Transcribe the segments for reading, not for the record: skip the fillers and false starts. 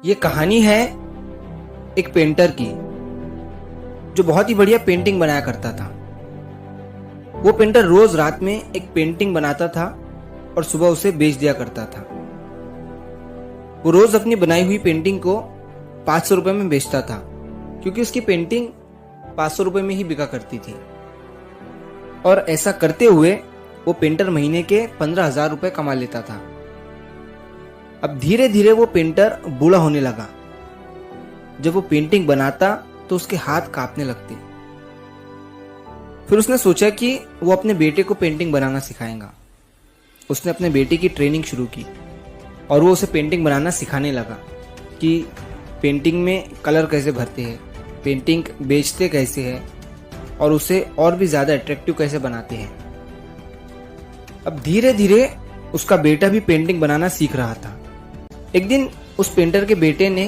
ये कहानी है एक पेंटर की जो बहुत ही बढ़िया पेंटिंग बनाया करता था। वो पेंटर रोज रात में एक पेंटिंग बनाता था और सुबह उसे बेच दिया करता था। वो रोज अपनी बनाई हुई पेंटिंग को 500 रुपए में बेचता था, क्योंकि उसकी पेंटिंग 500 रुपए में ही बिका करती थी। और ऐसा करते हुए वो पेंटर महीने के 15,000 रुपए कमा लेता था। अब धीरे धीरे वो पेंटर बूढ़ा होने लगा। जब वो पेंटिंग बनाता तो उसके हाथ कांपने लगते। फिर उसने सोचा कि वो अपने बेटे को पेंटिंग बनाना सिखाएगा। उसने अपने बेटे की ट्रेनिंग शुरू की और वो उसे पेंटिंग बनाना सिखाने लगा कि पेंटिंग में कलर कैसे भरते हैं, पेंटिंग बेचते कैसे हैं और उसे और भी ज़्यादा अट्रैक्टिव कैसे बनाते हैं। अब धीरे धीरे उसका बेटा भी पेंटिंग बनाना सीख रहा था। एक दिन उस पेंटर के बेटे ने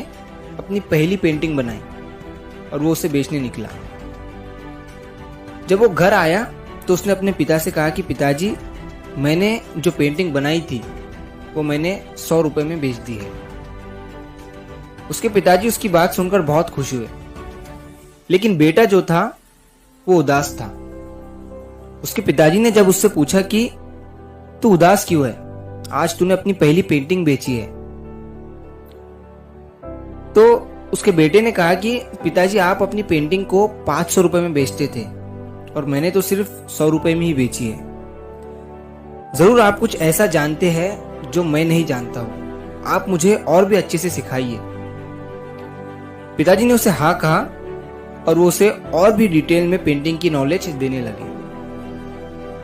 अपनी पहली पेंटिंग बनाई और वो उसे बेचने निकला। जब वो घर आया तो उसने अपने पिता से कहा कि पिताजी, मैंने जो पेंटिंग बनाई थी वो मैंने 100 रुपए में बेच दी है। उसके पिताजी उसकी बात सुनकर बहुत खुश हुए, लेकिन बेटा जो था वो उदास था। उसके पिताजी ने जब उससे पूछा कि तू उदास क्यों है, आज तूने अपनी पहली पेंटिंग बेची है, तो उसके बेटे ने कहा कि पिताजी, आप अपनी पेंटिंग को 500 रुपए में बेचते थे और मैंने तो सिर्फ 100 रुपए में ही बेची है। जरूर आप कुछ ऐसा जानते हैं जो मैं नहीं जानता हूं, आप मुझे और भी अच्छे से सिखाइए। पिताजी ने उसे हाँ कहा और वो उसे और भी डिटेल में पेंटिंग की नॉलेज देने लगे।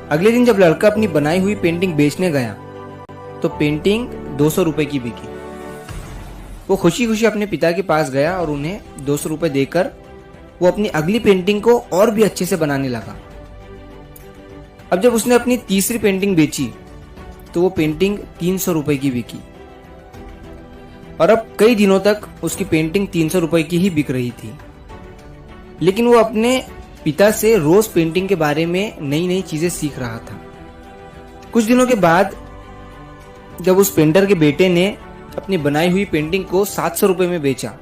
अगले दिन जब लड़का अपनी बनाई हुई पेंटिंग बेचने गया तो पेंटिंग 200 रुपए की बिकी। वो खुशी खुशी अपने पिता के पास गया और उन्हें 200 रुपए देकर वो अपनी अगली पेंटिंग को और भी अच्छे से बनाने लगा। अब जब उसने अपनी तीसरी पेंटिंग बेची तो वो पेंटिंग 300 रुपए की बिकी और अब कई दिनों तक उसकी पेंटिंग 300 रुपए की ही बिक रही थी। लेकिन वो अपने पिता से रोज पेंटिंग के बारे में नई नई चीजें सीख रहा था। कुछ दिनों के बाद जब उस पेंटर के बेटे ने अपनी बनाई हुई पेंटिंग को 700 रुपए में बेचा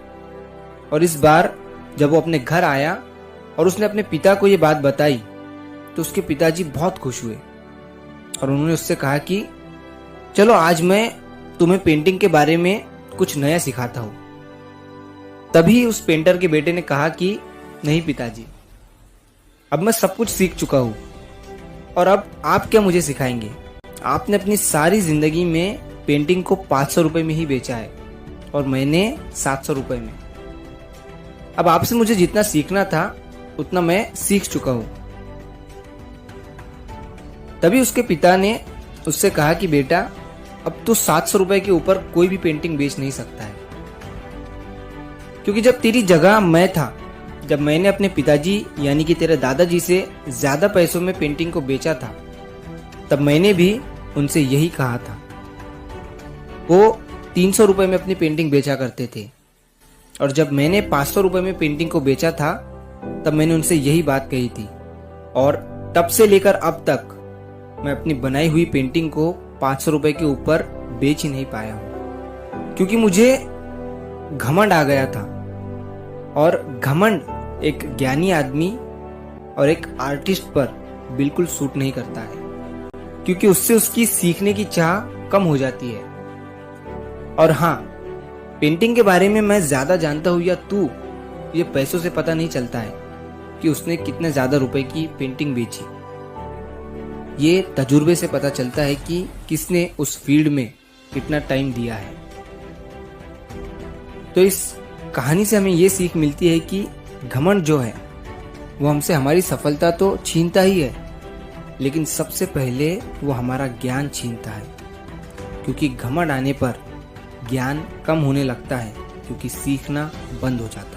और इस बार जब वो अपने घर आया और उसने अपने पिता को ये बात बताई तो उसके पिताजी बहुत खुश हुए और उन्होंने उससे कहा कि चलो आज मैं तुम्हें पेंटिंग के बारे में कुछ नया सिखाता हूँ। तभी उस पेंटर के बेटे ने कहा कि नहीं पिताजी, अब मैं सब कुछ सीख चुका हूँ और अब आप क्या मुझे सिखाएंगे। आपने अपनी सारी जिंदगी में पेंटिंग को 500 रुपए में ही बेचा है और मैंने 700 रुपए में। अब आपसे मुझे जितना सीखना था उतना मैं सीख चुका हूं। तभी उसके पिता ने उससे कहा कि बेटा, अब तो 700 रुपए के ऊपर कोई भी पेंटिंग बेच नहीं सकता है, क्योंकि जब तेरी जगह मैं था, जब मैंने अपने पिताजी यानी कि तेरे दादाजी से ज्यादा पैसों में पेंटिंग को बेचा था, तब मैंने भी उनसे यही कहा था। वो 300 रुपए में अपनी पेंटिंग बेचा करते थे और जब मैंने 500 रुपए में पेंटिंग को बेचा था तब मैंने उनसे यही बात कही थी और तब से लेकर अब तक मैं अपनी बनाई हुई पेंटिंग को 500 रुपए के ऊपर बेच ही नहीं पाया हूं, क्योंकि मुझे घमंड आ गया था। और घमंड एक ज्ञानी आदमी और एक आर्टिस्ट पर बिल्कुल सूट नहीं करता है, क्योंकि उससे उसकी सीखने की चाह कम हो जाती है। और हाँ, पेंटिंग के बारे में मैं ज्यादा जानता हूँ या तू, ये पैसों से पता नहीं चलता है कि उसने कितने ज्यादा रुपए की पेंटिंग बेची। ये तजुर्बे से पता चलता है कि किसने उस फील्ड में कितना टाइम दिया है। तो इस कहानी से हमें ये सीख मिलती है कि घमंड जो है वो हमसे हमारी सफलता तो छीनता ही है, लेकिन सबसे पहले वो हमारा ज्ञान छीनता है, क्योंकि घमंड आने पर ज्ञान कम होने लगता है, क्योंकि सीखना बंद हो जाता है।